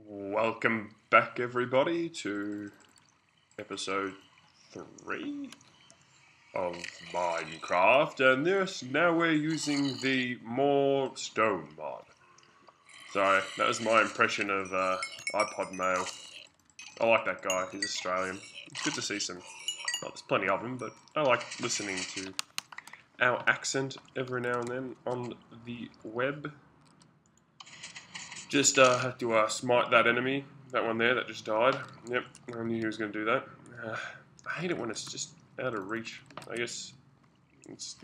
Welcome back, everybody, to episode 3 of Minecraft, and now we're using the More Stone mod. So, that was my impression of iPod Mail. I like that guy, he's Australian. It's good to see some, well, there's plenty of them, but I like listening to our accent every now and then on the web. Just had to smite that enemy, that one there that just died. Yep, I knew he was going to do that. I hate it when it's just out of reach. I guess it's,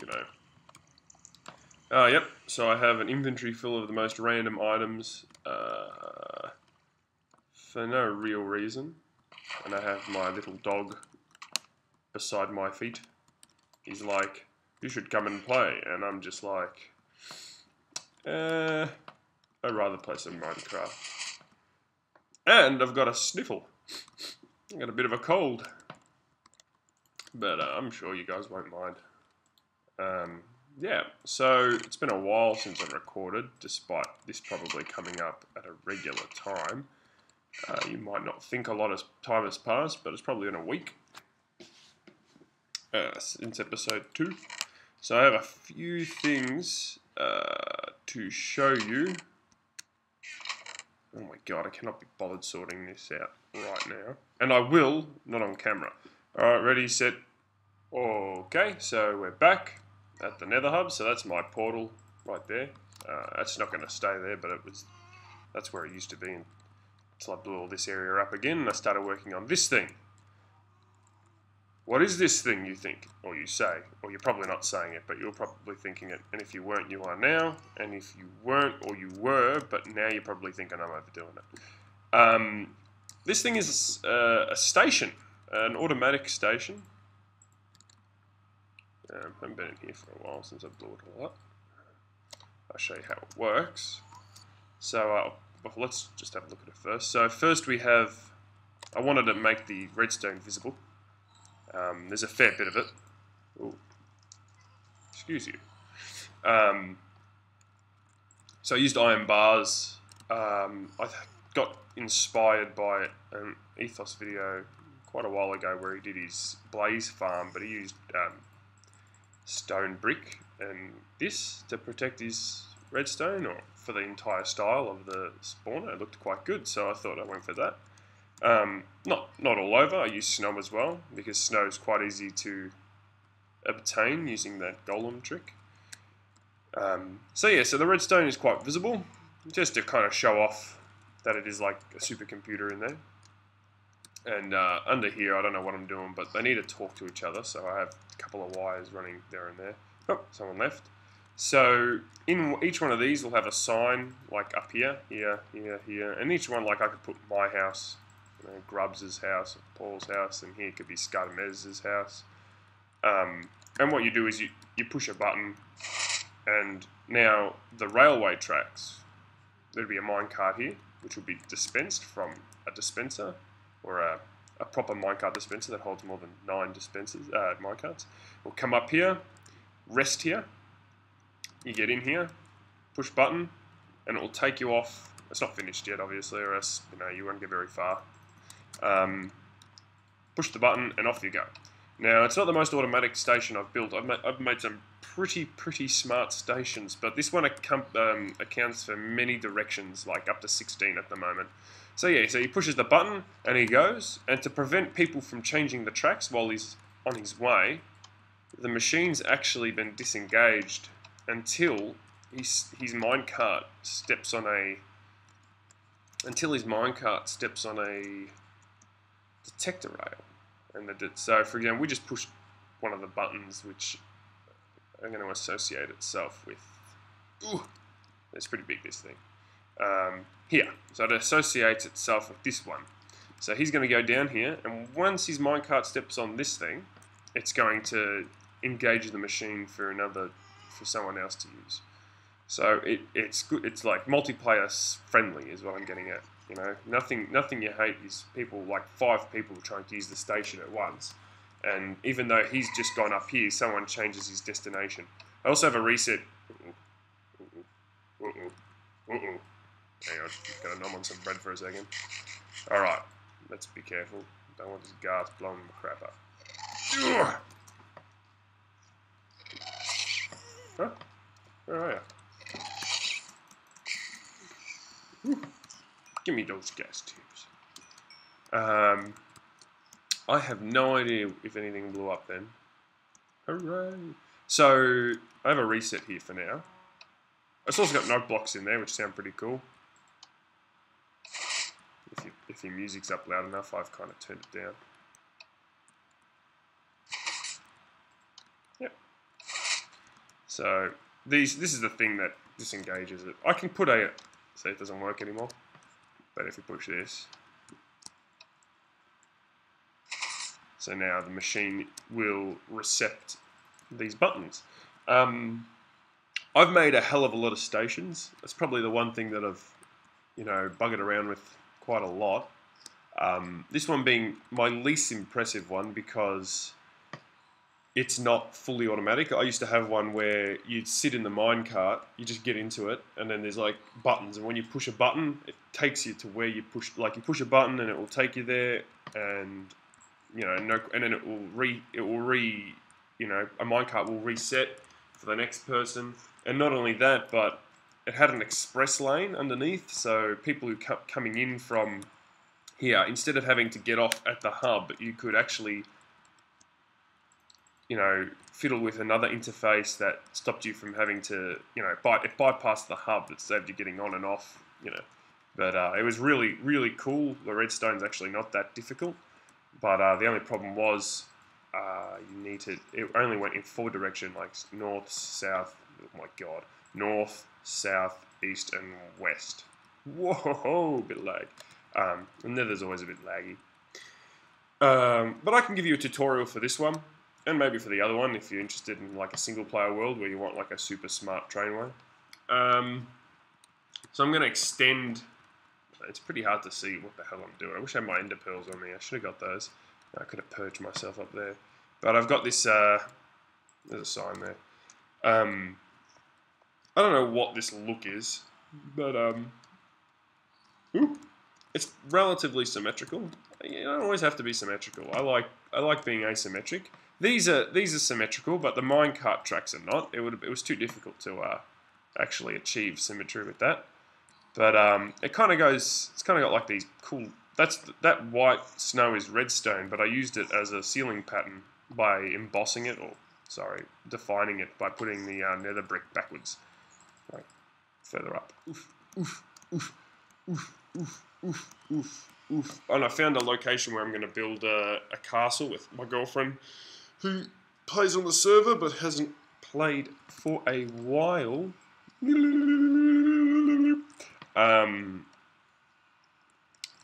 yep, so I have an inventory full of the most random items for no real reason. And I have my little dog beside my feet. He's like, you should come and play. And I'm just like, I'd rather play some Minecraft. And I've got a sniffle. I've got a bit of a cold. But I'm sure you guys won't mind. Yeah, so it's been a while since I recorded, despite this probably coming up at a regular time. You might not think a lot of time has passed, but it's probably been a week since episode 2. So I have a few things to show you. Oh my god, I cannot be bothered sorting this out right now. And I will, not on camera. Alright, ready, set. Okay, so we're back at the Nether Hub. So that's my portal right there. That's not going to stay there, but that's where it used to be until I blew all this area up again and I started working on this thing. What is this thing, you think? Or you say? Or you're probably not saying it, but you're probably thinking it. And if you weren't, you are now. And if you weren't, or you were, but now you're probably thinking I'm overdoing it. This thing is a station, an automatic station. I haven't been in here for a while since I blew it all up. I'll show you how it works. So, well, let's just have a look at it first. So first we have, I wanted to make the redstone visible. There's a fair bit of it. Ooh. Excuse you. So I used iron bars. I got inspired by an Ethos video quite a while ago where he did his blaze farm, but he used stone brick and this to protect his redstone, or for the entire style of the spawner. It looked quite good, so I thought I went for that. Not all over. I use snow as well, because snow is quite easy to obtain using that golem trick. So yeah, so the redstone is quite visible, just to kind of show off that it is like a supercomputer in there. And under here, I don't know what I'm doing, but they need to talk to each other, so I have a couple of wires running there and there. Oh, someone left. So in each one of these will have a sign, like up here, here, here, here, and each one, like I could put my house, Grubs' house, Paul's house, and here could be Scartamez's house. And what you do is you push a button, and now the railway tracks, there'd be a minecart here, which will be dispensed from a dispenser, or a proper minecart dispenser that holds more than 9 minecarts. Will come up here, rest here, you get in here, push button, and it will take you off. It's not finished yet, obviously, or else you won't get very far. Push the button and off you go. Now, it's not the most automatic station I've built. I've made some pretty smart stations, but this one accounts for many directions, like up to 16 at the moment. So yeah, so he pushes the button and he goes, and to prevent people from changing the tracks while he's on his way, the machine's actually been disengaged until his minecart steps on a detector rail. And so, for example, we just pushed one of the buttons, which I'm going to associate itself with. Ooh, it's pretty big, this thing. Here, so it associates itself with this one. So he's going to go down here, and once his minecart steps on this thing, it's going to engage the machine for someone else to use. So it's good. It's like multiplayer friendly, is what I'm getting at. Nothing you hate is people, like 5 people trying to use the station at once. And even though he's just gone up here, someone changes his destination. I also have a reset. Hang on, gotta nom on some bread for a second. Alright, let's be careful. Don't want this gas blowing the crap up. Ugh. Huh? Where are you? Give me those gas tubes. I have no idea if anything blew up then. Hooray! So, I have a reset here for now. It's also got note blocks in there, which sound pretty cool. If your music's up loud enough, I've kind of turned it down. Yep. So, this is the thing that disengages it. I can put a... See, it doesn't work anymore. But if we push this... So now the machine will recept these buttons. I've made a hell of a lot of stations. That's probably the one thing that I've, buggered around with quite a lot. This one being my least impressive one because it's not fully automatic. I used to have one where you'd sit in the minecart, you just get into it, and then there's like buttons, and when you push a button, it takes you to where you push. Like you push a button, and it will take you there, and and then it will a minecart will reset for the next person. And not only that, but it had an express lane underneath, so people who coming in from here, instead of having to get off at the hub, you could actually, fiddle with another interface that stopped you from having to, it bypassed the hub. It saved you getting on and off, But it was really, really cool. The redstone's actually not that difficult. But the only problem was it only went in 4 direction, like north, south, oh my god, north, south, east, and west. Whoa, a bit lag. And Nether's always a bit laggy. But I can give you a tutorial for this one, and maybe for the other one if you're interested in like a single player world where you want like a super smart trainway. So I'm going to extend. It's pretty hard to see what the hell I'm doing. I wish I had my ender pearls on me. I should have got those. I could have perched myself up there. But I've got this, there's a sign there. I don't know what this look is, but it's relatively symmetrical. You don't always have to be symmetrical. I like being asymmetric. These are symmetrical, but the minecart tracks are not. It was too difficult to actually achieve symmetry with that. But it kind of goes. It's kind of got like these cool. That white snow is redstone, but I used it as a ceiling pattern by embossing it, defining it by putting the nether brick backwards, like further up. Oof, oof, oof, oof, oof, oof, oof, oof. And I found a location where I'm going to build a castle with my girlfriend, who plays on the server but hasn't played for a while.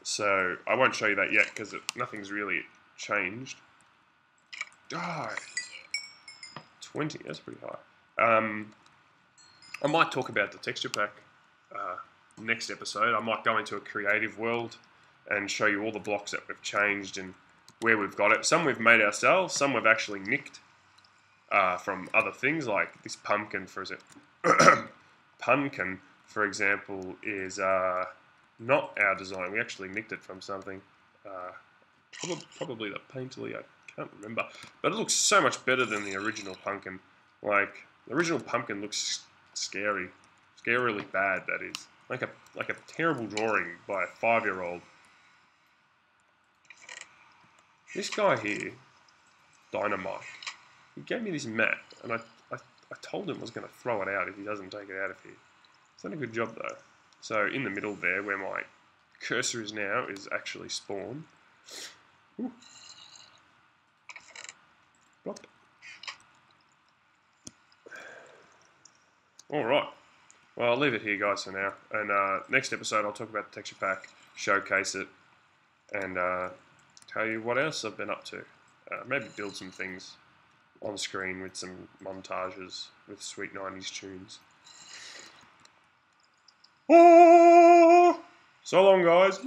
So I won't show you that yet because nothing's really changed. Die. 20, that's pretty high. I might talk about the texture pack next episode. I might go into a creative world and show you all the blocks that we've changed and where we've got it. Some we've made ourselves, some we've actually nicked from other things, like this pumpkin, for example. Pumpkin, for example, is not our design. We actually nicked it from something. Probably the Painterly, I can't remember. But it looks so much better than the original pumpkin. Like, the original pumpkin looks scary. Scarily bad, that is. Like a terrible drawing by a 5-year-old. This guy here, Dynamite, he gave me this map, and I told him I was going to throw it out if he doesn't take it out of here. He's done a good job, though. So in the middle there, where my cursor is now, is actually spawn. Ooh. Blocked. Alright. Well, I'll leave it here, guys, for now. And next episode, I'll talk about the texture pack, showcase it, and tell you what else I've been up to. Maybe build some things on screen with some montages with sweet 90s tunes. Oh! So long, guys.